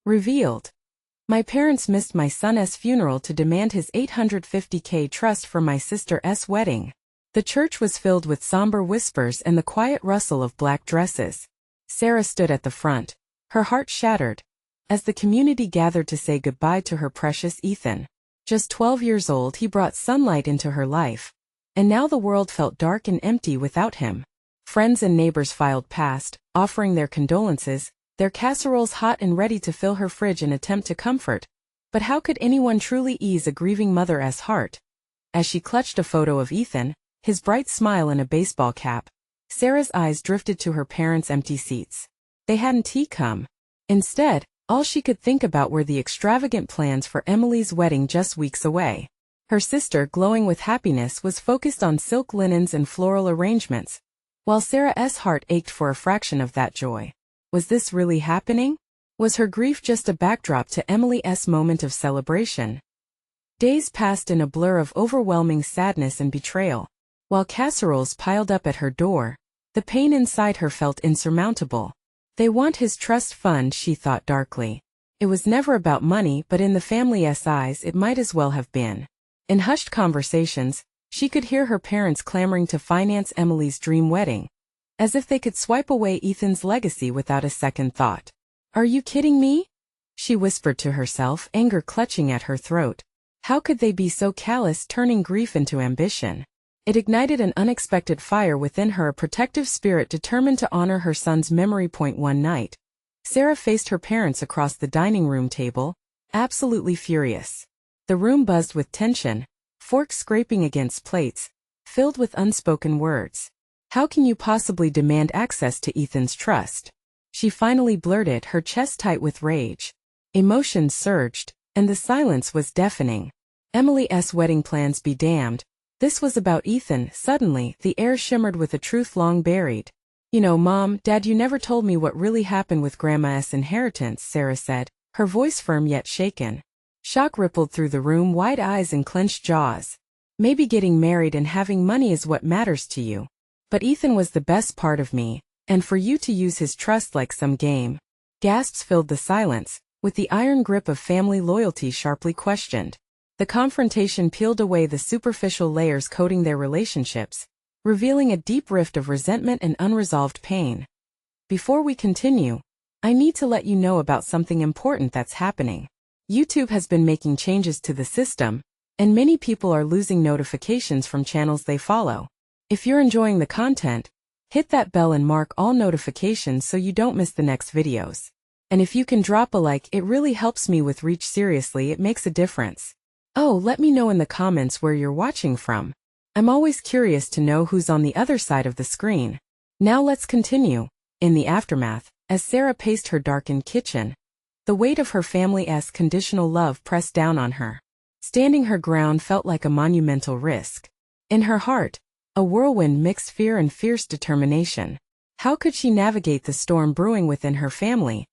Revealed. My parents missed my son's funeral to demand his $850K trust for my sister's wedding. The church was filled with somber whispers and the quiet rustle of black dresses. Sarah stood at the front, her heart shattered, as the community gathered to say goodbye to her precious Ethan. Just 12 years old, he brought sunlight into her life, and now the world felt dark and empty without him. Friends and neighbors filed past, offering their condolences, their casseroles hot and ready to fill her fridge in attempt to comfort. But how could anyone truly ease a grieving mother's heart? As she clutched a photo of Ethan, his bright smile and a baseball cap, Sarah's eyes drifted to her parents' empty seats. They hadn't come. Instead, all she could think about were the extravagant plans for Emily's wedding just weeks away. Her sister, glowing with happiness, was focused on silk linens and floral arrangements, while Sarah's heart ached for a fraction of that joy. Was this really happening? Was her grief just a backdrop to Emily's moment of celebration? Days passed in a blur of overwhelming sadness and betrayal. While casseroles piled up at her door, the pain inside her felt insurmountable. They want his trust fund, she thought darkly. It was never about money, but in the family's eyes it might as well have been. In hushed conversations, she could hear her parents clamoring to finance Emily's dream wedding, as if they could swipe away Ethan's legacy without a second thought. "Are you kidding me?" she whispered to herself, anger clutching at her throat. How could they be so callous, turning grief into ambition? It ignited an unexpected fire within her, a protective spirit determined to honor her son's memory. One night, Sarah faced her parents across the dining room table, absolutely furious. The room buzzed with tension, forks scraping against plates, filled with unspoken words. "How can you possibly demand access to Ethan's trust?" she finally blurted, her chest tight with rage. Emotions surged, and the silence was deafening. Emily's wedding plans be damned. This was about Ethan. Suddenly, the air shimmered with a truth long buried. "You know, Mom, Dad, you never told me what really happened with Grandma's inheritance," Sarah said, her voice firm yet shaken. Shock rippled through the room, wide eyes and clenched jaws. "Maybe getting married and having money is what matters to you. But Ethan was the best part of me, and for you to use his trust like some game." Gasps filled the silence, with the iron grip of family loyalty sharply questioned. The confrontation peeled away the superficial layers coating their relationships, revealing a deep rift of resentment and unresolved pain. Before we continue, I need to let you know about something important that's happening. YouTube has been making changes to the system, and many people are losing notifications from channels they follow. If you're enjoying the content, hit that bell and mark all notifications so you don't miss the next videos. And if you can drop a like, it really helps me with reach. Seriously, it makes a difference. Oh, let me know in the comments where you're watching from. I'm always curious to know who's on the other side of the screen. Now let's continue. In the aftermath, as Sarah paced her darkened kitchen, the weight of her family's conditional love pressed down on her. Standing her ground felt like a monumental risk. In her heart, a whirlwind mixed fear and fierce determination. How could she navigate the storm brewing within her family,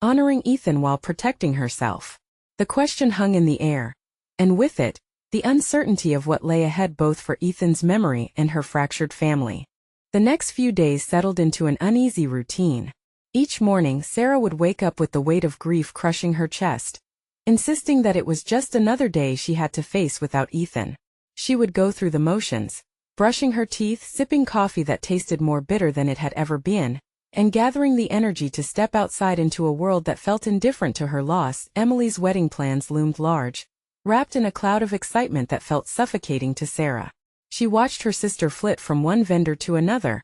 honoring Ethan while protecting herself? The question hung in the air, and with it, the uncertainty of what lay ahead, both for Ethan's memory and her fractured family. The next few days settled into an uneasy routine. Each morning, Sarah would wake up with the weight of grief crushing her chest, insisting that it was just another day she had to face without Ethan. She would go through the motions, brushing her teeth, sipping coffee that tasted more bitter than it had ever been, and gathering the energy to step outside into a world that felt indifferent to her loss. Emily's wedding plans loomed large, wrapped in a cloud of excitement that felt suffocating to Sarah. She watched her sister flit from one vendor to another,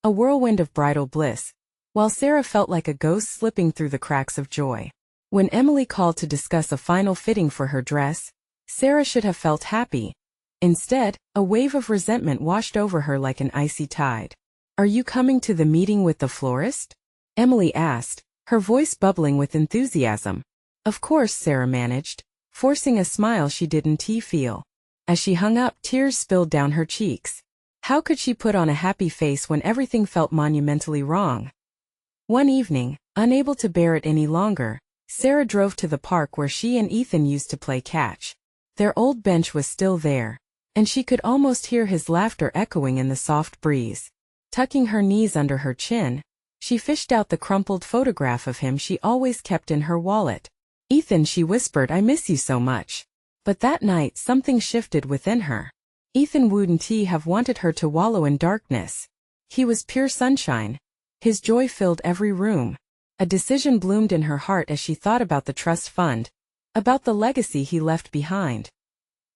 a whirlwind of bridal bliss, while Sarah felt like a ghost slipping through the cracks of joy. When Emily called to discuss a final fitting for her dress, Sarah should have felt happy. Instead, a wave of resentment washed over her like an icy tide. "Are you coming to the meeting with the florist?" Emily asked, her voice bubbling with enthusiasm. "Of course," Sarah managed, forcing a smile she didn't feel. As she hung up, tears spilled down her cheeks. How could she put on a happy face when everything felt monumentally wrong? One evening, unable to bear it any longer, Sarah drove to the park where she and Ethan used to play catch. Their old bench was still there, and she could almost hear his laughter echoing in the soft breeze. Tucking her knees under her chin, She fished out the crumpled photograph of him she always kept in her wallet. "Ethan," she whispered, "I miss you so much." But that night something shifted within her. Ethan wouldn't have wanted her to wallow in darkness. He was pure sunshine. His joy filled every room. A decision bloomed in her heart as she thought about the trust fund, about the legacy he left behind.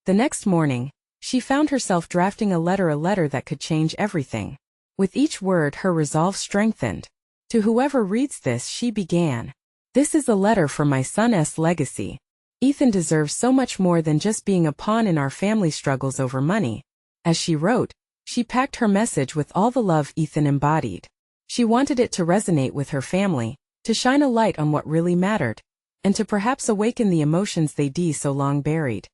The next morning, she found herself drafting a letter that could change everything. With each word her resolve strengthened. To whoever reads this, she began. "This is a letter for my son's legacy. Ethan deserves so much more than just being a pawn in our family struggles over money." As she wrote, she packed her message with all the love Ethan embodied. She wanted it to resonate with her family, to shine a light on what really mattered, and to perhaps awaken the emotions they'd so long buried.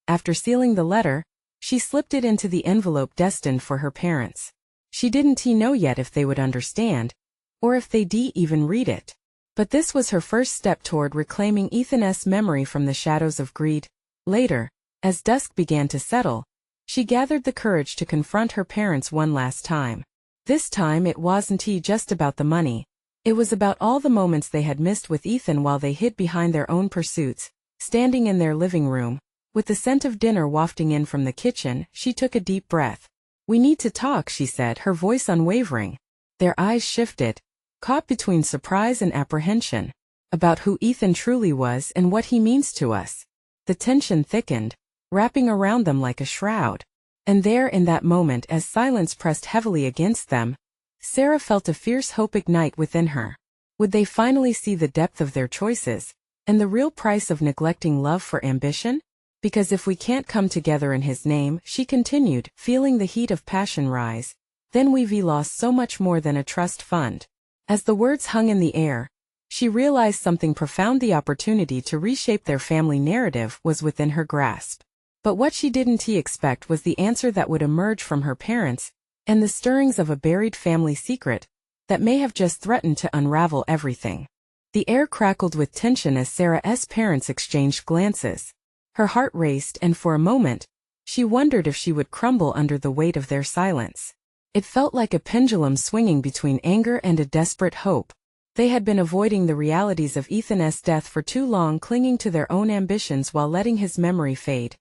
After sealing the letter, she slipped it into the envelope destined for her parents. She didn't know yet if they would understand, or if they'd even read it. But this was her first step toward reclaiming Ethan's memory from the shadows of greed. Later, as dusk began to settle, she gathered the courage to confront her parents one last time. This time it wasn't just about the money. It was about all the moments they had missed with Ethan while they hid behind their own pursuits. Standing in their living room, with the scent of dinner wafting in from the kitchen, she took a deep breath. "We need to talk," she said, her voice unwavering. Their eyes shifted, caught between surprise and apprehension. "About who Ethan truly was and what he means to us." The tension thickened, wrapping around them like a shroud. And there, in that moment, as silence pressed heavily against them, Sarah felt a fierce hope ignite within her. Would they finally see the depth of their choices, and the real price of neglecting love for ambition? "Because if we can't come together in his name," she continued, feeling the heat of passion rise, "then we've lost so much more than a trust fund." As the words hung in the air, she realized something profound. The opportunity to reshape their family narrative was within her grasp. But what she didn't expect was the answer that would emerge from her parents, and the stirrings of a buried family secret that may have just threatened to unravel everything. The air crackled with tension as Sarah's parents exchanged glances. Her heart raced, and for a moment, she wondered if she would crumble under the weight of their silence. It felt like a pendulum swinging between anger and a desperate hope. They had been avoiding the realities of Ethan's death for too long, clinging to their own ambitions while letting his memory fade.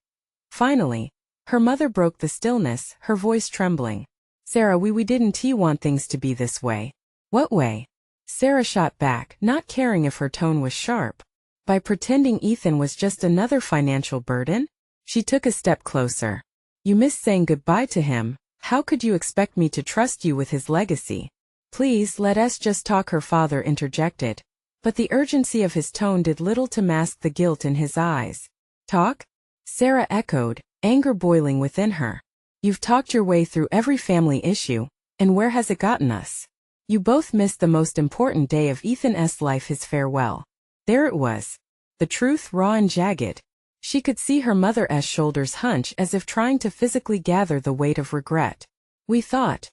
Finally, her mother broke the stillness, her voice trembling. "Sarah, we didn't want things to be this way." "What way?" Sarah shot back, not caring if her tone was sharp. "By pretending Ethan was just another financial burden?" She took a step closer. "You missed saying goodbye to him. How could you expect me to trust you with his legacy?" "Please, let us just talk," her father interjected. But the urgency of his tone did little to mask the guilt in his eyes. "Talk?" Sarah echoed, anger boiling within her. "You've talked your way through every family issue, and where has it gotten us? You both missed the most important day of Ethan's life, his farewell." There it was. The truth, raw and jagged. She could see her mother's shoulders hunch as if trying to physically gather the weight of regret. We thought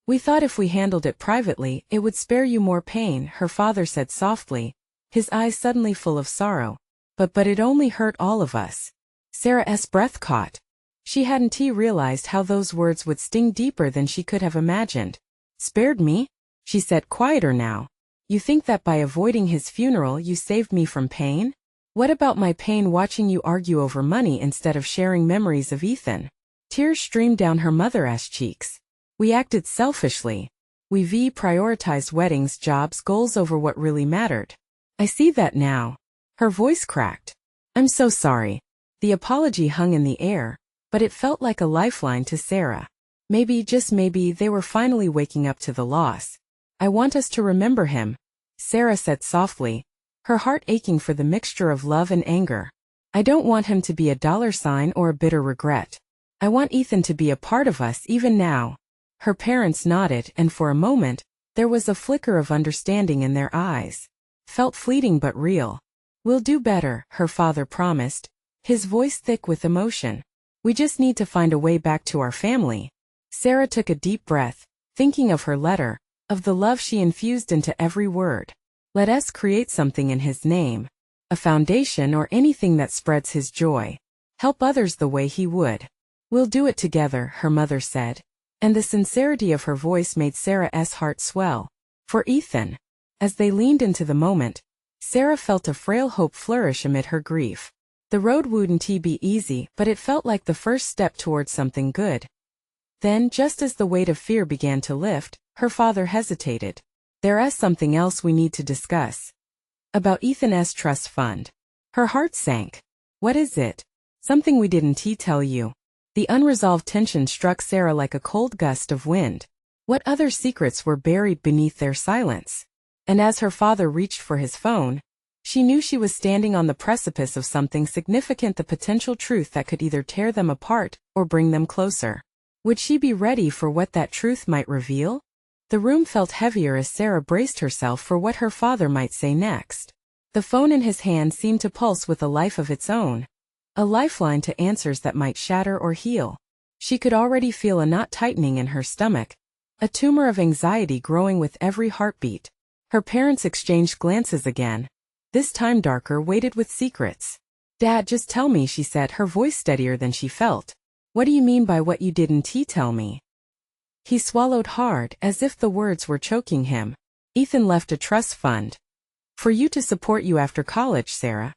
if we handled it privately, it would spare you more pain," her father said softly, his eyes suddenly full of sorrow. But it only hurt all of us." Sarah's breath caught. She hadn't realized how those words would sting deeper than she could have imagined. "Spared me?" she said, quieter now. "You think that by avoiding his funeral you saved me from pain? What about my pain watching you argue over money instead of sharing memories of Ethan?" Tears streamed down her mother's cheeks. "We acted selfishly. We prioritized weddings, jobs, goals over what really mattered. I see that now." Her voice cracked. "I'm so sorry." The apology hung in the air, but it felt like a lifeline to Sarah. Maybe, just maybe, they were finally waking up to the loss. "I want us to remember him," Sarah said softly, her heart aching for the mixture of love and anger. "I don't want him to be a dollar sign or a bitter regret. I want Ethan to be a part of us even now." Her parents nodded, and for a moment, there was a flicker of understanding in their eyes. Felt fleeting but real. "We'll do better," her father promised, his voice thick with emotion. "We just need to find a way back to our family." Sarah took a deep breath, thinking of her letter, of the love she infused into every word. "Let us create something in his name. A foundation or anything that spreads his joy. Help others the way he would. We'll do it together," her mother said, and the sincerity of her voice made Sarah's heart swell. For Ethan. As they leaned into the moment, Sarah felt a frail hope flourish amid her grief. The road wouldn't be easy, but it felt like the first step towards something good. Then, just as the weight of fear began to lift, her father hesitated. "There's something else we need to discuss. About Ethan's trust fund." Her heart sank. "What is it?" "Something we didn't tell you." The unresolved tension struck Sarah like a cold gust of wind. What other secrets were buried beneath their silence? And as her father reached for his phone, she knew she was standing on the precipice of something significant, the potential truth that could either tear them apart or bring them closer. Would she be ready for what that truth might reveal? The room felt heavier as Sarah braced herself for what her father might say next. The phone in his hand seemed to pulse with a life of its own, a lifeline to answers that might shatter or heal. She could already feel a knot tightening in her stomach, a tumor of anxiety growing with every heartbeat. Her parents exchanged glances again, this time darker, weighted with secrets. "Dad, just tell me," she said, her voice steadier than she felt. "What do you mean by what you didn't tell me?" He swallowed hard, as if the words were choking him. "Ethan left a trust fund. For you to support you after college, Sarah."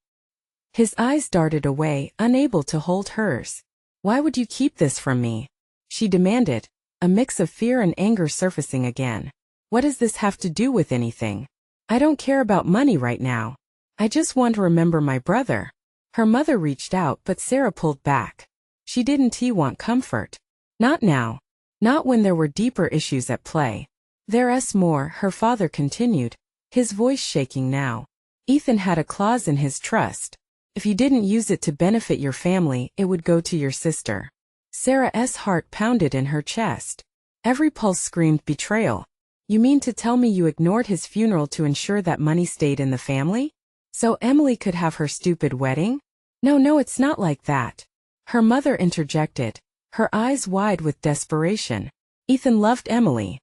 His eyes darted away, unable to hold hers. "Why would you keep this from me?" she demanded, a mix of fear and anger surfacing again. "What does this have to do with anything? I don't care about money right now. I just want to remember my brother." Her mother reached out, but Sarah pulled back. She didn't want comfort. Not now. Not when there were deeper issues at play. "There's more," her father continued, his voice shaking now. "Ethan had a clause in his trust. If you didn't use it to benefit your family, it would go to your sister." Sarah's heart pounded in her chest. Every pulse screamed betrayal. "You mean to tell me you ignored his funeral to ensure that money stayed in the family? So Emily could have her stupid wedding?" No, it's not like that." Her mother interjected, her eyes wide with desperation. "Ethan loved Emily.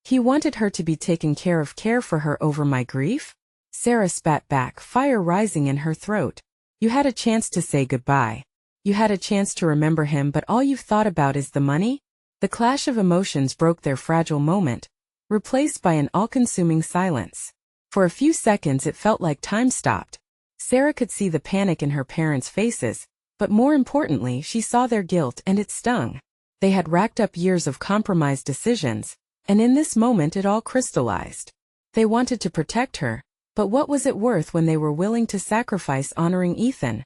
He wanted her to be taken care for her over my grief?" Sarah spat back, fire rising in her throat. "You had a chance to say goodbye. You had a chance to remember him, but all you've thought about is the money?" The clash of emotions broke their fragile moment, replaced by an all-consuming silence. For a few seconds it felt like time stopped. Sarah could see the panic in her parents' faces, but more importantly she saw their guilt, and it stung. They had racked up years of compromised decisions, and in this moment it all crystallized. They wanted to protect her, but what was it worth when they were willing to sacrifice honoring Ethan?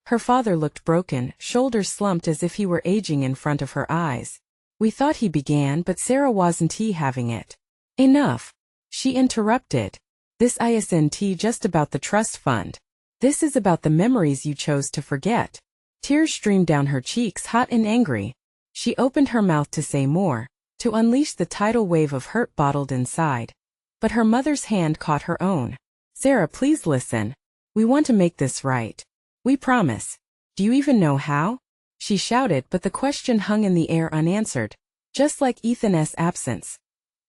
Her father looked broken, shoulders slumped as if he were aging in front of her eyes. "We thought," he began, but Sarah wasn't having it. "Enough," she interrupted. "This isn't just about the trust fund. This is about the memories you chose to forget." Tears streamed down her cheeks, hot and angry. She opened her mouth to say more, to unleash the tidal wave of hurt bottled inside. But her mother's hand caught her own. "Sarah, please listen. We want to make this right. We promise. Do you even know how?" she shouted, but the question hung in the air unanswered, just like Ethan's absence.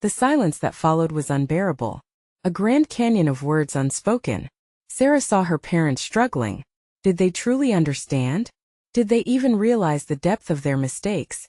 The silence that followed was unbearable. A grand canyon of words unspoken. Sarah saw her parents struggling. Did they truly understand? Did they even realize the depth of their mistakes?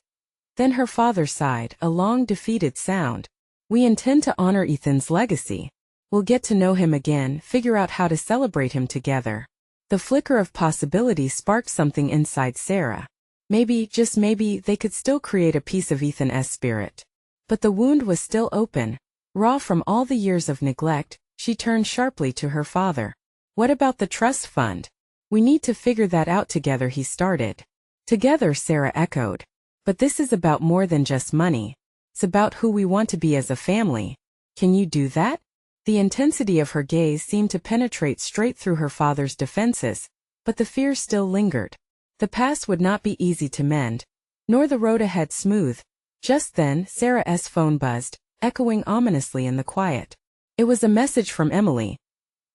Then her father sighed, a long, defeated sound. "We intend to honor Ethan's legacy. We'll get to know him again, figure out how to celebrate him together." The flicker of possibility sparked something inside Sarah. Maybe, just maybe, they could still create a piece of Ethan's spirit. But the wound was still open, raw from all the years of neglect. She turned sharply to her father. "What about the trust fund?" "We need to figure that out together," he started. "Together," Sarah echoed. "But this is about more than just money. It's about who we want to be as a family. Can you do that?" The intensity of her gaze seemed to penetrate straight through her father's defenses, but the fear still lingered. The past would not be easy to mend, nor the road ahead smooth. Just then, Sarah's phone buzzed, echoing ominously in the quiet. It was a message from Emily.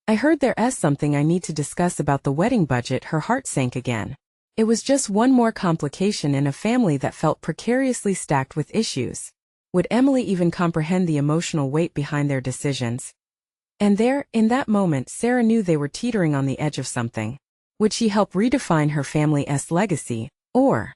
"I heard there's something I need to discuss about the wedding budget." Her heart sank again. It was just one more complication in a family that felt precariously stacked with issues. Would Emily even comprehend the emotional weight behind their decisions? And there, in that moment, Sarah knew they were teetering on the edge of something. Would she help redefine her family's legacy, or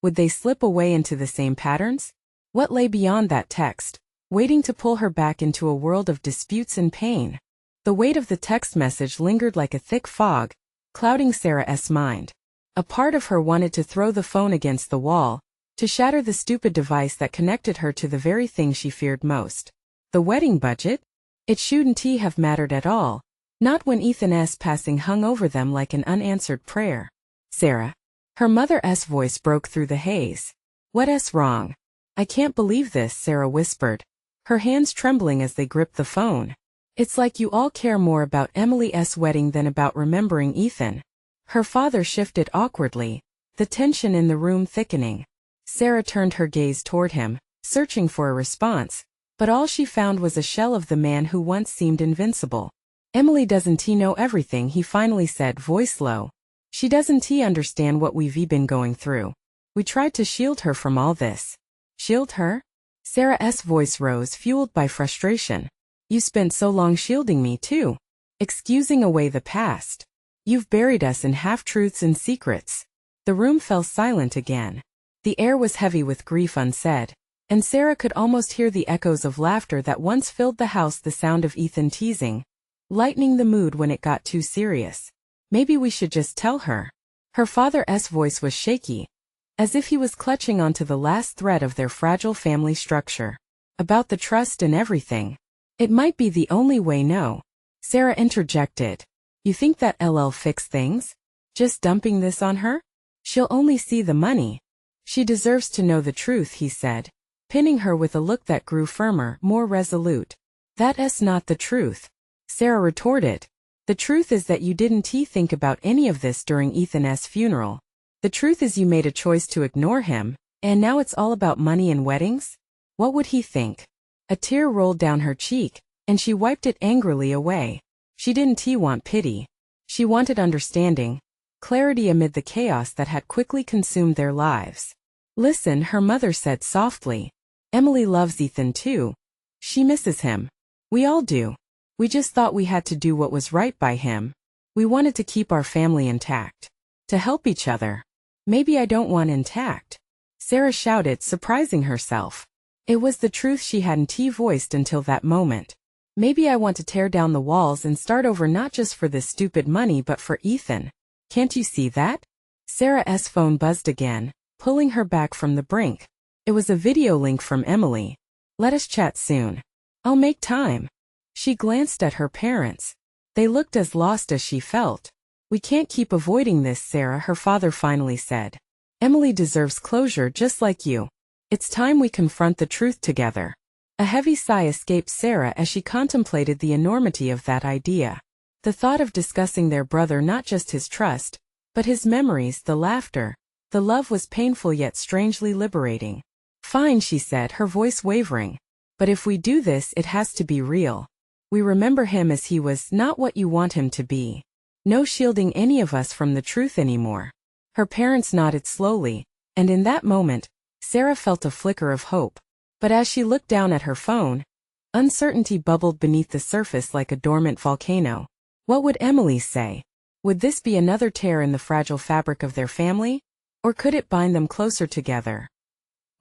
would they slip away into the same patterns? What lay beyond that text? waiting to pull her back into a world of disputes and pain. The weight of the text message lingered like a thick fog, clouding Sarah's mind. A part of her wanted to throw the phone against the wall, to shatter the stupid device that connected her to the very thing she feared most. The wedding budget? It shouldn't have mattered at all, not when Ethan's passing hung over them like an unanswered prayer. Sarah. Her mother's voice broke through the haze. What's wrong? I can't believe this, Sarah whispered, her hands trembling as they gripped the phone. It's like you all care more about Emily's wedding than about remembering Ethan. Her father shifted awkwardly, the tension in the room thickening. Sarah turned her gaze toward him, searching for a response, but all she found was a shell of the man who once seemed invincible. Emily doesn't know everything, he finally said, voice low. She doesn't understand what we've been going through. We tried to shield her from all this. Shield her? Sarah's voice rose, fueled by frustration. You spent so long shielding me too. Excusing away the past. You've buried us in half-truths and secrets. The room fell silent again. The air was heavy with grief unsaid, and Sarah could almost hear the echoes of laughter that once filled the house, the sound of Ethan teasing, lightening the mood when it got too serious. Maybe we should just tell her. Her father's voice was shaky, as if he was clutching onto the last thread of their fragile family structure. About the trust and everything. It might be the only way. No. Sarah interjected. You think that LL fix things? Just dumping this on her? She'll only see the money. She deserves to know the truth, he said, pinning her with a look that grew firmer, more resolute. That's not the truth, Sarah retorted. The truth is that you didn't think about any of this during Ethan's funeral. The truth is you made a choice to ignore him, and now it's all about money and weddings? What would he think? A tear rolled down her cheek, and she wiped it angrily away. She didn't want pity. She wanted understanding, clarity amid the chaos that had quickly consumed their lives. Listen, her mother said softly. Emily loves Ethan too. She misses him. We all do. We just thought we had to do what was right by him. We wanted to keep our family intact. To help each other. Maybe I don't want intact. Sarah shouted, surprising herself. It was the truth she hadn't voiced until that moment. Maybe I want to tear down the walls and start over, not just for this stupid money but for Ethan. Can't you see that? Sarah's phone buzzed again, pulling her back from the brink. It was a video link from Emily. Let us chat soon. I'll make time. She glanced at her parents. They looked as lost as she felt. We can't keep avoiding this, Sarah, her father finally said. Emily deserves closure just like you. It's time we confront the truth together. A heavy sigh escaped Sarah as she contemplated the enormity of that idea. The thought of discussing their brother, not just his trust, but his memories, the laughter, the love, was painful yet strangely liberating. Fine, she said, her voice wavering. But if we do this, it has to be real. We remember him as he was, not what you want him to be. No shielding any of us from the truth anymore. Her parents nodded slowly, and in that moment, Sarah felt a flicker of hope. But as she looked down at her phone, uncertainty bubbled beneath the surface like a dormant volcano. What would Emily say? Would this be another tear in the fragile fabric of their family? Or could it bind them closer together?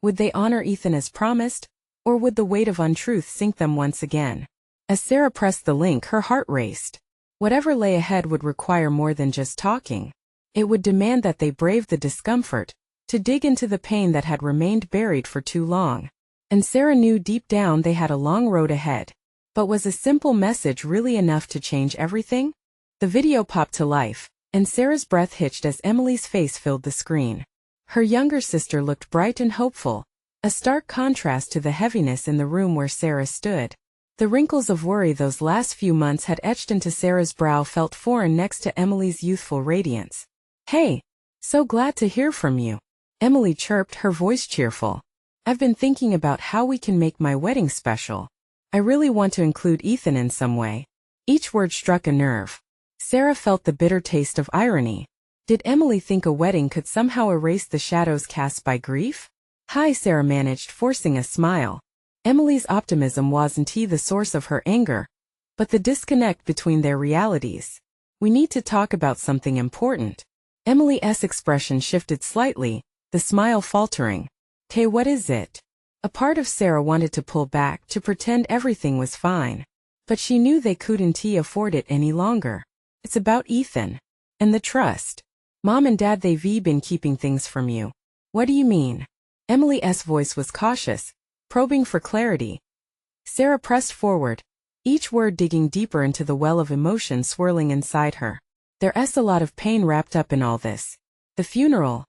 Would they honor Ethan as promised? Or would the weight of untruth sink them once again? As Sarah pressed the link, her heart raced. Whatever lay ahead would require more than just talking. It would demand that they brave the discomfort, to dig into the pain that had remained buried for too long. And Sarah knew deep down they had a long road ahead. But was a simple message really enough to change everything? The video popped to life, and Sarah's breath hitched as Emily's face filled the screen. Her younger sister looked bright and hopeful, a stark contrast to the heaviness in the room where Sarah stood. The wrinkles of worry those last few months had etched into Sarah's brow felt foreign next to Emily's youthful radiance. Hey, so glad to hear from you, Emily chirped, her voice cheerful. I've been thinking about how we can make my wedding special. I really want to include Ethan in some way. Each word struck a nerve. Sarah felt the bitter taste of irony. Did Emily think a wedding could somehow erase the shadows cast by grief? Hi, Sarah managed, forcing a smile. Emily's optimism wasn't the source of her anger, but the disconnect between their realities. We need to talk about something important. Emily's expression shifted slightly, the smile faltering. "'Kay, what is it?" A part of Sarah wanted to pull back to pretend everything was fine. But she knew they couldn't afford it any longer. It's about Ethan. And the trust. Mom and Dad, they've been keeping things from you. What do you mean? Emily's voice was cautious, probing for clarity. Sarah pressed forward, each word digging deeper into the well of emotion swirling inside her. There's a lot of pain wrapped up in all this. The funeral.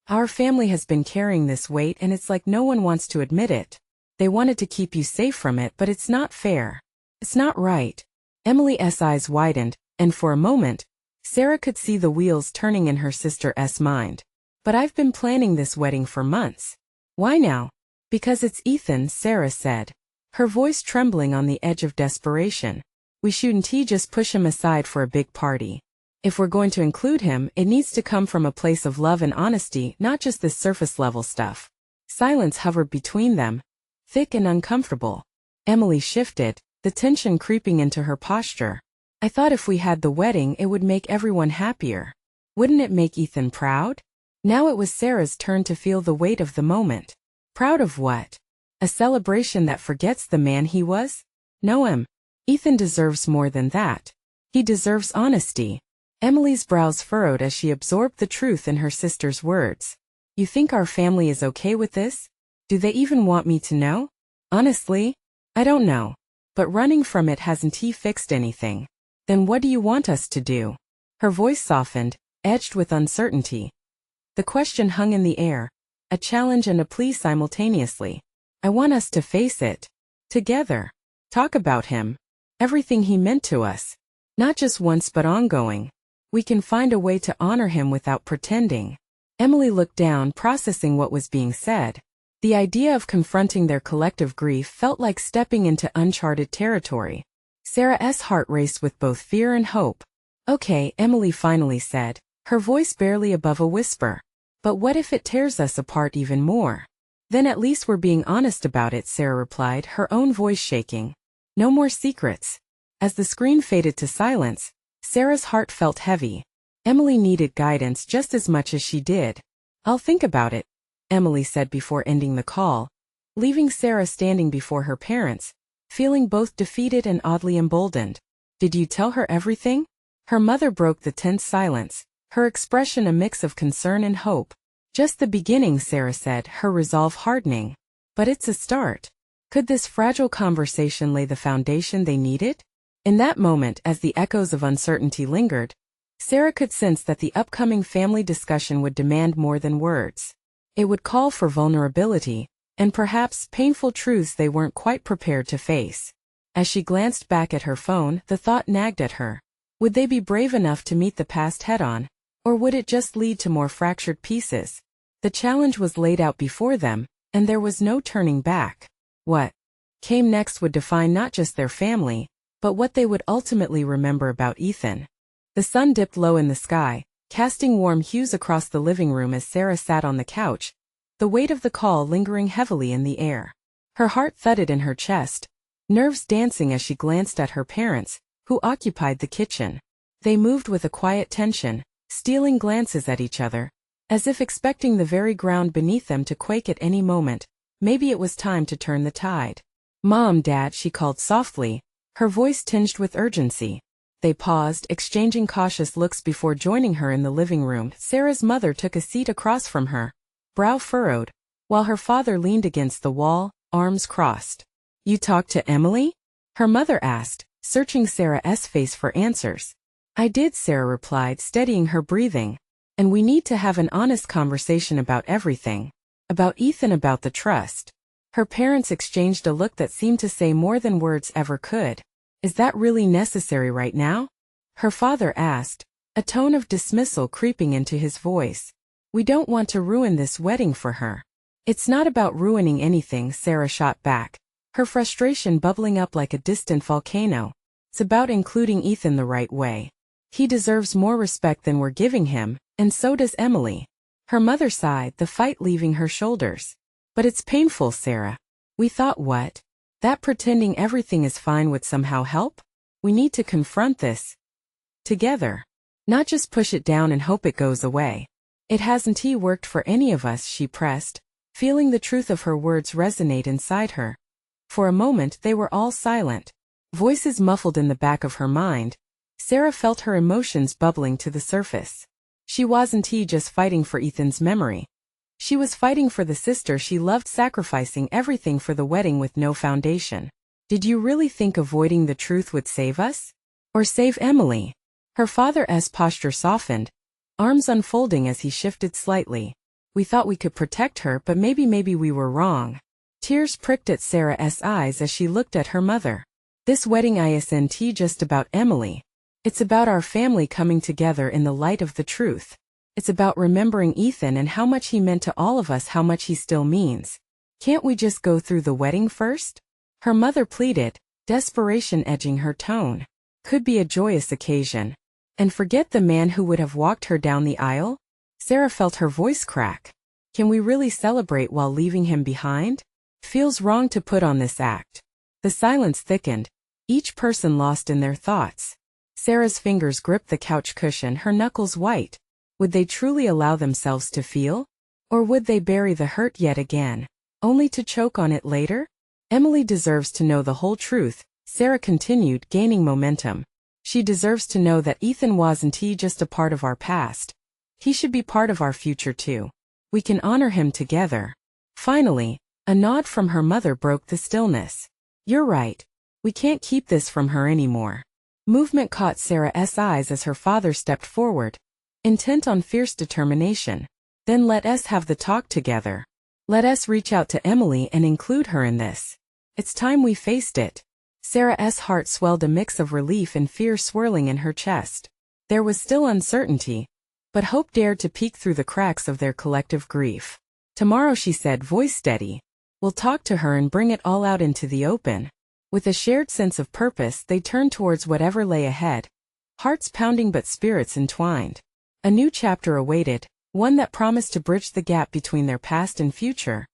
Our family has been carrying this weight and it's like no one wants to admit it. They wanted to keep you safe from it, but it's not fair. It's not right. Emily's eyes widened, and for a moment, Sarah could see the wheels turning in her sister's mind. But I've been planning this wedding for months. Why now? Because it's Ethan, Sarah said, her voice trembling on the edge of desperation. We shouldn't just push him aside for a big party. If we're going to include him, it needs to come from a place of love and honesty, not just this surface-level stuff. Silence hovered between them, thick and uncomfortable. Emily shifted, the tension creeping into her posture. I thought if we had the wedding it would make everyone happier. Wouldn't it make Ethan proud? Now it was Sarah's turn to feel the weight of the moment. Proud of what? A celebration that forgets the man he was? No, Ethan deserves more than that. He deserves honesty. Emily's brows furrowed as she absorbed the truth in her sister's words. You think our family is okay with this? Do they even want me to know? Honestly, I don't know. But running from it hasn't fixed anything. Then what do you want us to do? Her voice softened, edged with uncertainty. The question hung in the air, a challenge and a plea simultaneously. I want us to face it. Together. Talk about him. Everything he meant to us. Not just once but ongoing. We can find a way to honor him without pretending. Emily looked down, processing what was being said. The idea of confronting their collective grief felt like stepping into uncharted territory. Sarah's heart raced with both fear and hope. Okay, Emily finally said, her voice barely above a whisper. But what if it tears us apart even more? Then at least we're being honest about it, Sarah replied, her own voice shaking. No more secrets. As the screen faded to silence, Sarah's heart felt heavy. Emily needed guidance just as much as she did. I'll think about it, Emily said before ending the call, leaving Sarah standing before her parents, feeling both defeated and oddly emboldened. Did you tell her everything? Her mother broke the tense silence, her expression a mix of concern and hope. Just the beginning, Sarah said, her resolve hardening. But it's a start. Could this fragile conversation lay the foundation they needed? In that moment, as the echoes of uncertainty lingered, Sarah could sense that the upcoming family discussion would demand more than words. It would call for vulnerability, and perhaps painful truths they weren't quite prepared to face. As she glanced back at her phone, the thought nagged at her. Would they be brave enough to meet the past head-on, or would it just lead to more fractured pieces? The challenge was laid out before them, and there was no turning back. What came next would define not just their family, but what they would ultimately remember about Ethan. The sun dipped low in the sky, casting warm hues across the living room as Sarah sat on the couch, the weight of the call lingering heavily in the air. Her heart thudded in her chest, nerves dancing as she glanced at her parents, who occupied the kitchen. They moved with a quiet tension, stealing glances at each other, as if expecting the very ground beneath them to quake at any moment. Maybe it was time to turn the tide. Mom, Dad, she called softly, her voice tinged with urgency. They paused, exchanging cautious looks before joining her in the living room. Sarah's mother took a seat across from her, brow furrowed, while her father leaned against the wall, arms crossed. You talked to Emily? Her mother asked, searching Sarah's face for answers. I did, Sarah replied, steadying her breathing. And we need to have an honest conversation about everything. About Ethan, about the trust. Her parents exchanged a look that seemed to say more than words ever could. Is that really necessary right now? Her father asked, a tone of dismissal creeping into his voice. We don't want to ruin this wedding for her. It's not about ruining anything, Sarah shot back, her frustration bubbling up like a distant volcano. It's about including Ethan the right way. He deserves more respect than we're giving him, and so does Emily. Her mother sighed, the fight leaving her shoulders. But it's painful, Sarah. We thought what? That pretending everything is fine would somehow help? We need to confront this. Together. Not just push it down and hope it goes away. It hasn't worked for any of us, she pressed, feeling the truth of her words resonate inside her. For a moment they were all silent, voices muffled in the back of her mind. Sarah felt her emotions bubbling to the surface. She wasn't just fighting for Ethan's memory. She was fighting for the sister she loved, sacrificing everything for the wedding with no foundation. Did you really think avoiding the truth would save us? Or save Emily? Her father's posture softened, arms unfolding as he shifted slightly. We thought we could protect her, but maybe we were wrong. Tears pricked at Sarah's eyes as she looked at her mother. This wedding isn't just about Emily. It's about our family coming together in the light of the truth. It's about remembering Ethan and how much he meant to all of us, how much he still means. Can't we just go through the wedding first? Her mother pleaded, desperation edging her tone. Could be a joyous occasion. And forget the man who would have walked her down the aisle? Sarah felt her voice crack. Can we really celebrate while leaving him behind? Feels wrong to put on this act. The silence thickened, each person lost in their thoughts. Sarah's fingers gripped the couch cushion, her knuckles white. Would they truly allow themselves to feel? Or would they bury the hurt yet again, only to choke on it later? Emily deserves to know the whole truth, Sarah continued, gaining momentum. She deserves to know that Ethan wasn't just a part of our past. He should be part of our future too. We can honor him together. Finally, a nod from her mother broke the stillness. You're right. We can't keep this from her anymore. Movement caught Sarah's eyes as her father stepped forward, intent on fierce determination. Then let us have the talk together. Let us reach out to Emily and include her in this. It's time we faced it. Sarah's heart swelled, a mix of relief and fear swirling in her chest. There was still uncertainty, but hope dared to peek through the cracks of their collective grief. Tomorrow, she said, voice steady. We'll talk to her and bring it all out into the open. With a shared sense of purpose, they turned towards whatever lay ahead. Hearts pounding but spirits entwined. A new chapter awaited, one that promised to bridge the gap between their past and future.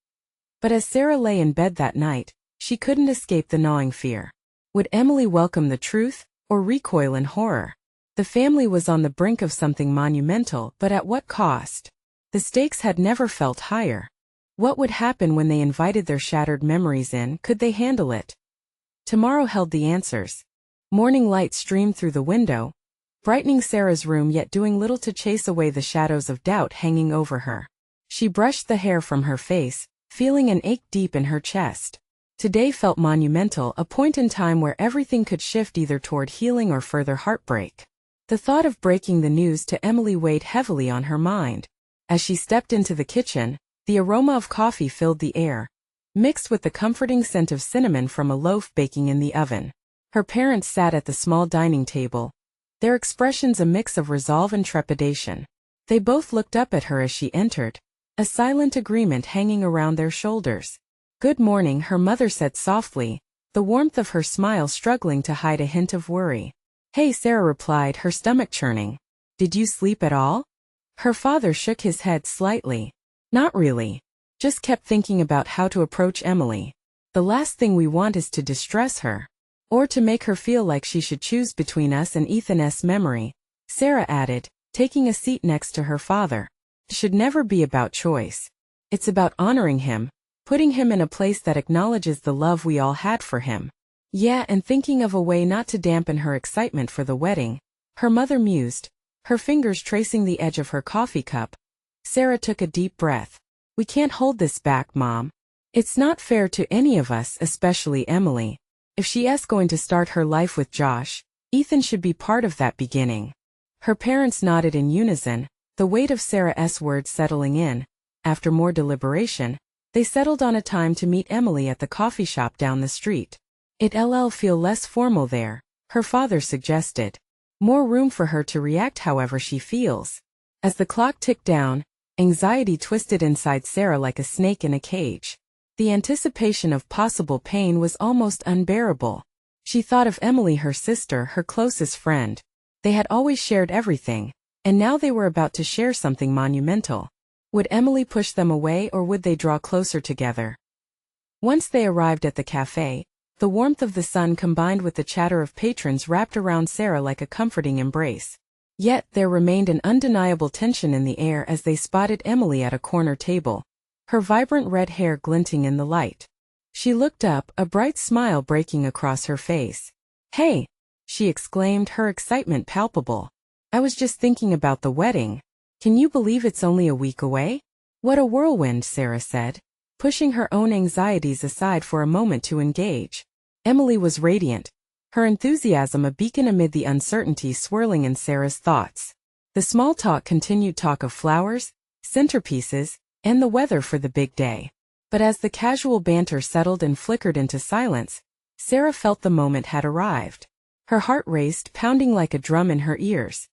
But as Sarah lay in bed that night, she couldn't escape the gnawing fear. Would Emily welcome the truth, or recoil in horror? The family was on the brink of something monumental, but at what cost? The stakes had never felt higher. What would happen when they invited their shattered memories in? Could they handle it? Tomorrow held the answers. Morning light streamed through the window, brightening Sarah's room yet doing little to chase away the shadows of doubt hanging over her. She brushed the hair from her face, feeling an ache deep in her chest. Today felt monumental, a point in time where everything could shift either toward healing or further heartbreak. The thought of breaking the news to Emily weighed heavily on her mind. As she stepped into the kitchen, the aroma of coffee filled the air, mixed with the comforting scent of cinnamon from a loaf baking in the oven. Her parents sat at the small dining table, their expressions a mix of resolve and trepidation. They both looked up at her as she entered, a silent agreement hanging around their shoulders. Good morning, her mother said softly, the warmth of her smile struggling to hide a hint of worry. Hey, Sarah replied, her stomach churning. Did you sleep at all? Her father shook his head slightly. Not really. Just kept thinking about how to approach Emily. The last thing we want is to distress her, or to make her feel like she should choose between us and Ethan's memory, Sarah added, taking a seat next to her father. It should never be about choice. It's about honoring him, putting him in a place that acknowledges the love we all had for him. Yeah, and thinking of a way not to dampen her excitement for the wedding, her mother mused, her fingers tracing the edge of her coffee cup. Sarah took a deep breath. We can't hold this back, Mom. It's not fair to any of us, especially Emily. If she's going to start her life with Josh, Ethan should be part of that beginning. Her parents nodded in unison, the weight of Sarah's words settling in. After more deliberation, they settled on a time to meet Emily at the coffee shop down the street. It'll feel less formal there, her father suggested. More room for her to react however she feels. As the clock ticked down, anxiety twisted inside Sarah like a snake in a cage. The anticipation of possible pain was almost unbearable. She thought of Emily, her sister, her closest friend. They had always shared everything, and now they were about to share something monumental. Would Emily push them away, or would they draw closer together? Once they arrived at the cafe, the warmth of the sun combined with the chatter of patrons wrapped around Sarah like a comforting embrace. Yet there remained an undeniable tension in the air as they spotted Emily at a corner table. her vibrant red hair glinting in the light. She looked up, a bright smile breaking across her face. "Hey!" she exclaimed, her excitement palpable. "I was just thinking about the wedding. Can you believe it's only a week away?" "What a whirlwind," Sarah said, pushing her own anxieties aside for a moment to engage. Emily was radiant, her enthusiasm a beacon amid the uncertainty swirling in Sarah's thoughts. The small talk continued, talk of flowers, centerpieces, and the weather for the big day. But as the casual banter settled and flickered into silence, Sarah felt the moment had arrived. Her heart raced, pounding like a drum in her ears.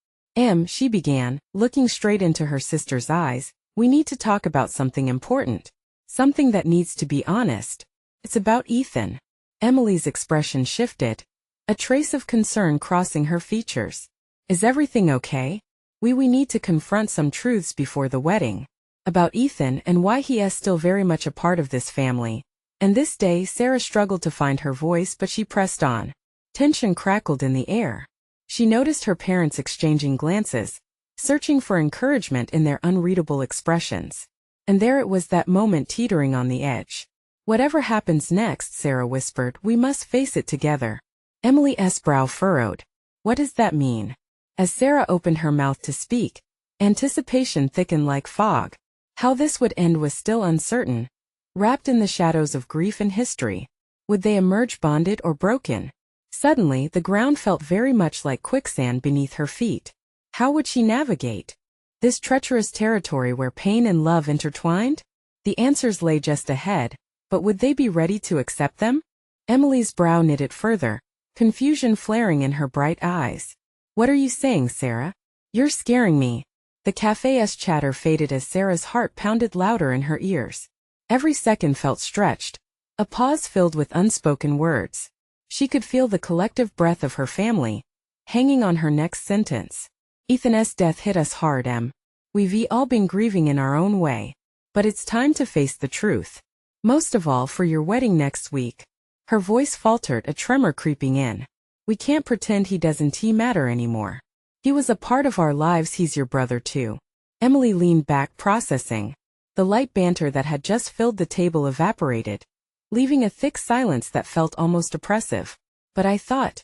She began, looking straight into her sister's eyes, "we need to talk about something important. Something that needs to be honest. It's about Ethan." Emily's expression shifted, a trace of concern crossing her features. "Is everything okay? We need to confront some truths before the wedding. About Ethan and why he is still very much a part of this family." And this day Sarah struggled to find her voice, but she pressed on. Tension crackled in the air. She noticed her parents exchanging glances, searching for encouragement in their unreadable expressions. And there it was, that moment teetering on the edge. "Whatever happens next," Sarah whispered, "we must face it together." Emily's brow furrowed. "What does that mean?" As Sarah opened her mouth to speak, anticipation thickened like fog. How this would end was still uncertain. Wrapped in the shadows of grief and history, would they emerge bonded or broken? Suddenly, the ground felt very much like quicksand beneath her feet. How would she navigate this treacherous territory where pain and love intertwined? The answers lay just ahead, but would they be ready to accept them? Emily's brow knitted further, confusion flaring in her bright eyes. "What are you saying, Sarah? You're scaring me." The cafe's chatter faded as Sarah's heart pounded louder in her ears. Every second felt stretched, a pause filled with unspoken words. She could feel the collective breath of her family hanging on her next sentence. "Ethan's death hit us hard, Em. We've all been grieving in our own way. But it's time to face the truth. Most of all for your wedding next week." Her voice faltered, a tremor creeping in. "We can't pretend he doesn't matter anymore. He was a part of our lives. He's your brother too." Emily leaned back, processing. The light banter that had just filled the table evaporated, leaving a thick silence that felt almost oppressive. "But I thought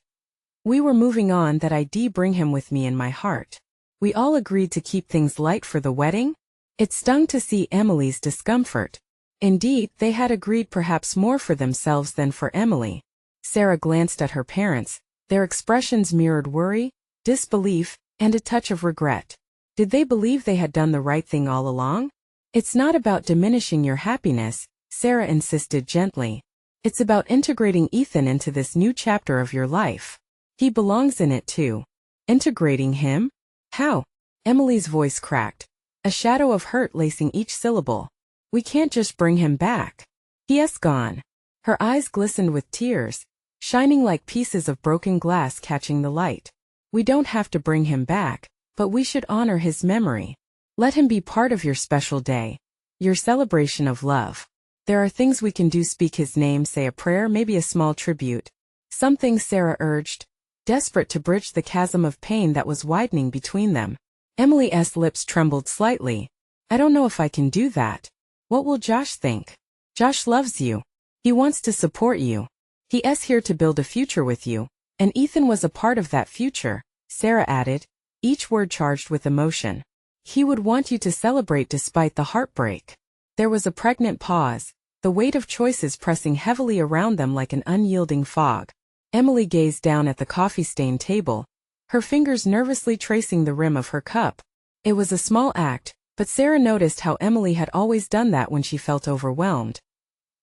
we were moving on, that I'd bring him with me in my heart. We all agreed to keep things light for the wedding?" It stung to see Emily's discomfort. Indeed, they had agreed perhaps more for themselves than for Emily. Sarah glanced at her parents. Their expressions mirrored worry, disbelief, and a touch of regret. Did they believe they had done the right thing all along? "It's not about diminishing your happiness," Sarah insisted gently. "It's about integrating Ethan into this new chapter of your life. He belongs in it too." "Integrating him? How?" Emily's voice cracked, a shadow of hurt lacing each syllable. "We can't just bring him back. He gone." Her eyes glistened with tears, shining like pieces of broken glass catching the light. "We don't have to bring him back, but we should honor his memory. Let him be part of your special day, your celebration of love. There are things we can do: speak his name, say a prayer, maybe a small tribute." "Something," Sarah urged, desperate to bridge the chasm of pain that was widening between them. Emily's lips trembled slightly. "I don't know if I can do that. What will Josh think?" "Josh loves you. He wants to support you. He's here to build a future with you, and Ethan was a part of that future," Sarah added, each word charged with emotion. "He would want you to celebrate despite the heartbreak." There was a pregnant pause, the weight of choices pressing heavily around them like an unyielding fog. Emily gazed down at the coffee-stained table, her fingers nervously tracing the rim of her cup. It was a small act, but Sarah noticed how Emily had always done that when she felt overwhelmed.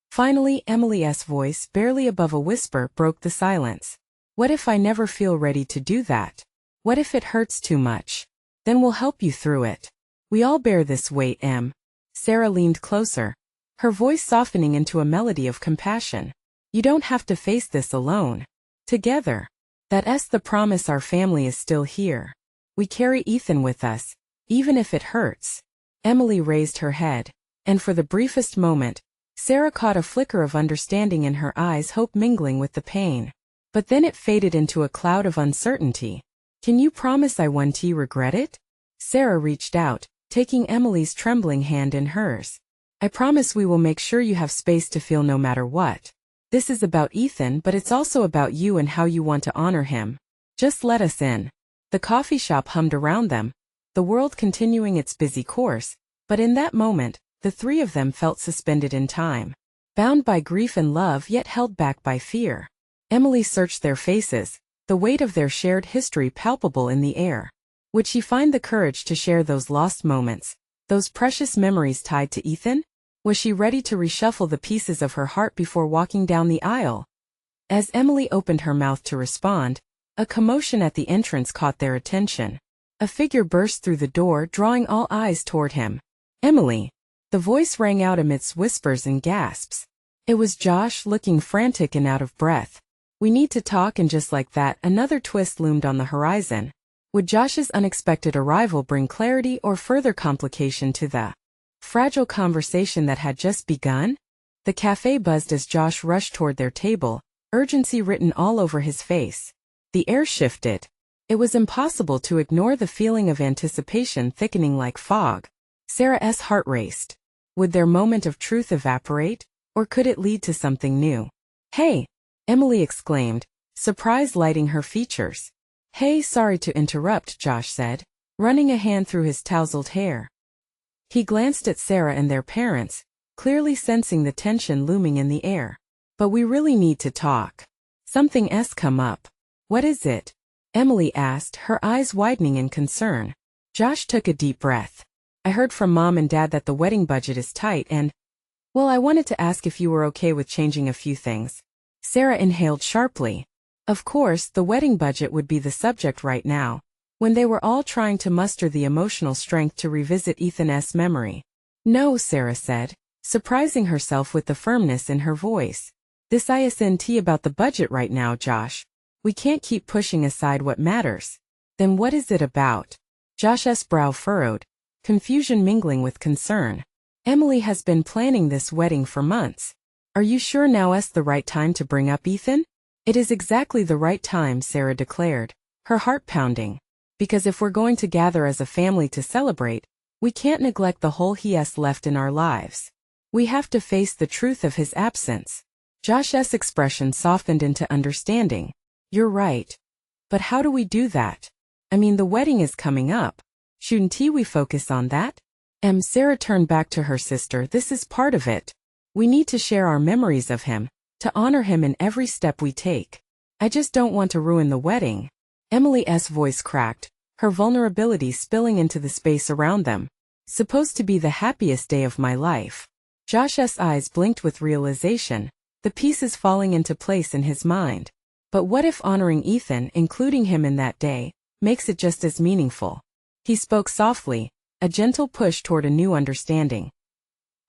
Finally, Emily's voice, barely above a whisper, broke the silence. "What if I never feel ready to do that? What if it hurts too much? Then we'll help you through it. We all bear this weight, Em." Sarah leaned closer, her voice softening into a melody of compassion. "You don't have to face this alone. Together. That's the promise. Our family is still here. We carry Ethan with us, even if it hurts." Emily raised her head, and for the briefest moment, Sarah caught a flicker of understanding in her eyes, hope mingling with the pain. But then it faded into a cloud of uncertainty. "Can you promise I won't regret it?" Sarah reached out, taking Emily's trembling hand in hers. I promise we will make sure you have space to feel no matter what. This is about Ethan, but it's also about you and how you want to honor him. Just let us in. The coffee shop hummed around them, the world continuing its busy course, but in that moment, the three of them felt suspended in time. Bound by grief and love yet held back by fear. Emily searched their faces, the weight of their shared history palpable in the air. Would she find the courage to share those lost moments, those precious memories tied to Ethan? Was she ready to reshuffle the pieces of her heart before walking down the aisle? As Emily opened her mouth to respond, a commotion at the entrance caught their attention. A figure burst through the door, drawing all eyes toward him. Emily! The voice rang out amidst whispers and gasps. It was Josh, looking frantic and out of breath. We need to talk, and just like that, another twist loomed on the horizon. Would Josh's unexpected arrival bring clarity or further complication to the fragile conversation that had just begun? The cafe buzzed as Josh rushed toward their table, urgency written all over his face. The air shifted. It was impossible to ignore the feeling of anticipation thickening like fog. Sarah's heart raced. Would their moment of truth evaporate, or could it lead to something new? Hey! Emily exclaimed, surprise lighting her features. Hey, sorry to interrupt, Josh said, running a hand through his tousled hair. He glanced at Sarah and their parents, clearly sensing the tension looming in the air. But we really need to talk. Something's come up. What is it? Emily asked, her eyes widening in concern. Josh took a deep breath. I heard from Mom and Dad that the wedding budget is tight and, well, I wanted to ask if you were okay with changing a few things. Sarah inhaled sharply. Of course, the wedding budget would be the subject right now, when they were all trying to muster the emotional strength to revisit Ethan's memory. No, Sarah said, surprising herself with the firmness in her voice. This isn't about the budget right now, Josh. We can't keep pushing aside what matters. Then what is it about? Josh's brow furrowed, confusion mingling with concern. Emily has been planning this wedding for months. Are you sure now's the right time to bring up Ethan? It is exactly the right time, Sarah declared, her heart pounding. Because if we're going to gather as a family to celebrate, we can't neglect the hole he has left in our lives. We have to face the truth of his absence. Josh's expression softened into understanding. You're right. But how do we do that? I mean, the wedding is coming up. Shouldn't we focus on that? Sarah turned back to her sister. This is part of it. We need to share our memories of him, to honor him in every step we take. I just don't want to ruin the wedding. Emily's voice cracked, her vulnerability spilling into the space around them. Supposed to be the happiest day of my life. Josh's eyes blinked with realization, the pieces falling into place in his mind. But what if honoring Ethan, including him in that day, makes it just as meaningful? He spoke softly, a gentle push toward a new understanding.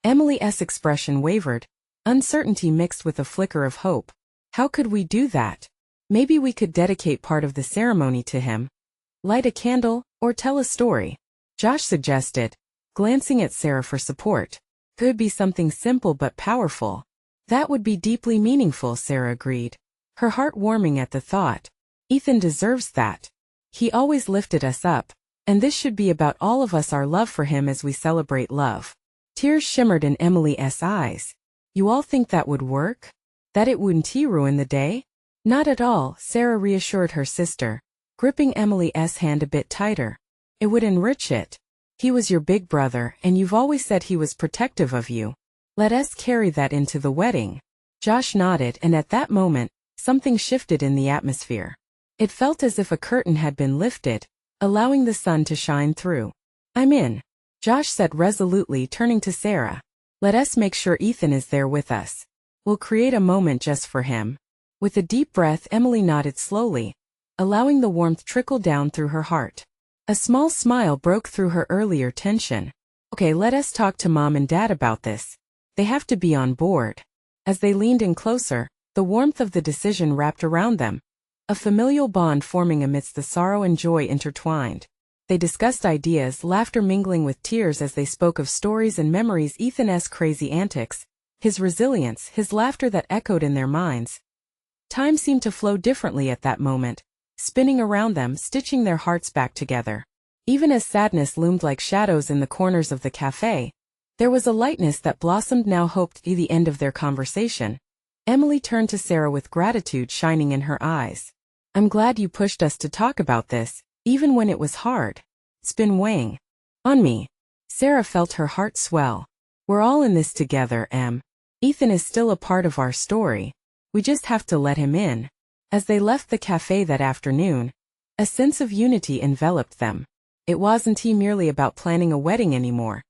Emily's expression wavered, uncertainty mixed with a flicker of hope. How could we do that? Maybe we could dedicate part of the ceremony to him. Light a candle, or tell a story. Josh suggested, glancing at Sarah for support. Could be something simple but powerful. That would be deeply meaningful, Sarah agreed, her heart warming at the thought. Ethan deserves that. He always lifted us up, and this should be about all of us, our love for him as we celebrate love. Tears shimmered in Emily's eyes. You all think that would work? That it wouldn't ruin the day? Not at all, Sarah reassured her sister, gripping Emily's hand a bit tighter. It would enrich it. He was your big brother, and you've always said he was protective of you. Let us carry that into the wedding. Josh nodded, and at that moment, something shifted in the atmosphere. It felt as if a curtain had been lifted, allowing the sun to shine through. I'm in, Josh said resolutely, turning to Sarah. Let us make sure Ethan is there with us. We'll create a moment just for him. With a deep breath, Emily nodded slowly, allowing the warmth trickle down through her heart. A small smile broke through her earlier tension. Okay, let us talk to Mom and Dad about this. They have to be on board. As they leaned in closer, the warmth of the decision wrapped around them, a familial bond forming amidst the sorrow and joy intertwined. They discussed ideas, laughter mingling with tears as they spoke of stories and memories, Ethan's crazy antics, his resilience, his laughter that echoed in their minds. Time seemed to flow differently at that moment, spinning around them, stitching their hearts back together. Even as sadness loomed like shadows in the corners of the cafe, There was a lightness that blossomed now hoped be the end of their conversation. Emily turned to Sarah with gratitude shining in her eyes. I'm glad you pushed us to talk about this, even when it was hard. It's been weighing on me. Sarah felt her heart swell. We're all in this together, Em. Ethan is still a part of our story. We just have to let him in. As they left the cafe that afternoon, a sense of unity enveloped them. It wasn't merely about planning a wedding anymore.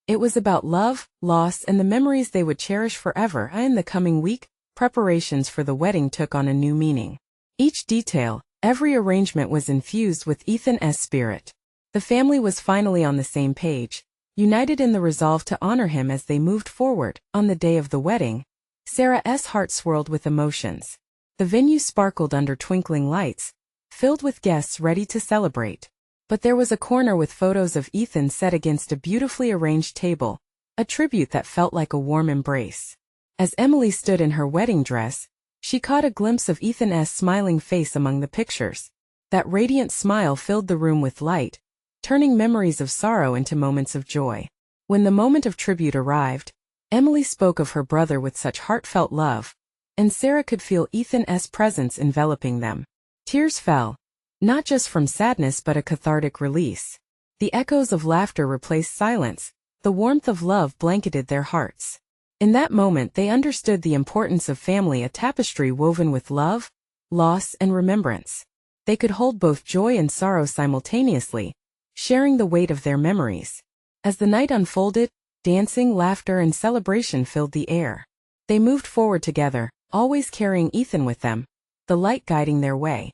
It was about love, loss, and the memories they would cherish forever. In the coming week, preparations for the wedding took on a new meaning. Each detail, every arrangement was infused with Ethan's spirit. The family was finally on the same page, united in the resolve to honor him as they moved forward. On the day of the wedding, Sarah's heart swirled with emotions. The venue sparkled under twinkling lights, filled with guests ready to celebrate. But there was a corner with photos of Ethan set against a beautifully arranged table, a tribute that felt like a warm embrace. As Emily stood in her wedding dress, she caught a glimpse of Ethan's smiling face among the pictures. That radiant smile filled the room with light, turning memories of sorrow into moments of joy. When the moment of tribute arrived, Emily spoke of her brother with such heartfelt love, and Sarah could feel Ethan's presence enveloping them. Tears fell, not just from sadness but a cathartic release. The echoes of laughter replaced silence, the warmth of love blanketed their hearts. In that moment they understood the importance of family, a tapestry woven with love, loss, and remembrance. They could hold both joy and sorrow simultaneously, sharing the weight of their memories. As the night unfolded, dancing, laughter, and celebration filled the air. They moved forward together, always carrying Ethan with them, the light guiding their way.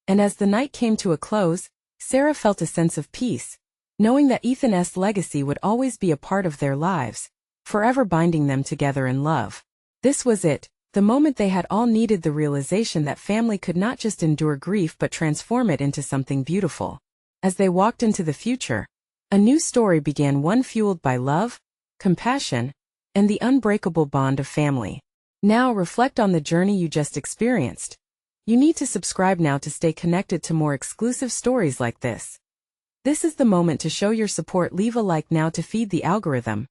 And as the night came to a close, Sarah felt a sense of peace, knowing that Ethan's legacy would always be a part of their lives, forever binding them together in love. This was it, the moment they had all needed, the realization that family could not just endure grief but transform it into something beautiful. As they walked into the future, a new story began, one fueled by love, compassion, and the unbreakable bond of family. Now reflect on the journey you just experienced. You need to subscribe now to stay connected to more exclusive stories like this. This is the moment to show your support. Leave a like now to feed the algorithm.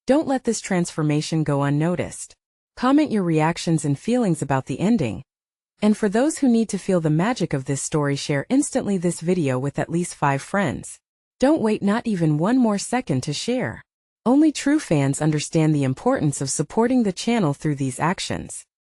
Don't let this transformation go unnoticed. Comment your reactions and feelings about the ending. And for those who need to feel the magic of this story, share instantly this video with at least 5 friends. Don't wait not even one more second to share. Only true fans understand the importance of supporting the channel through these actions.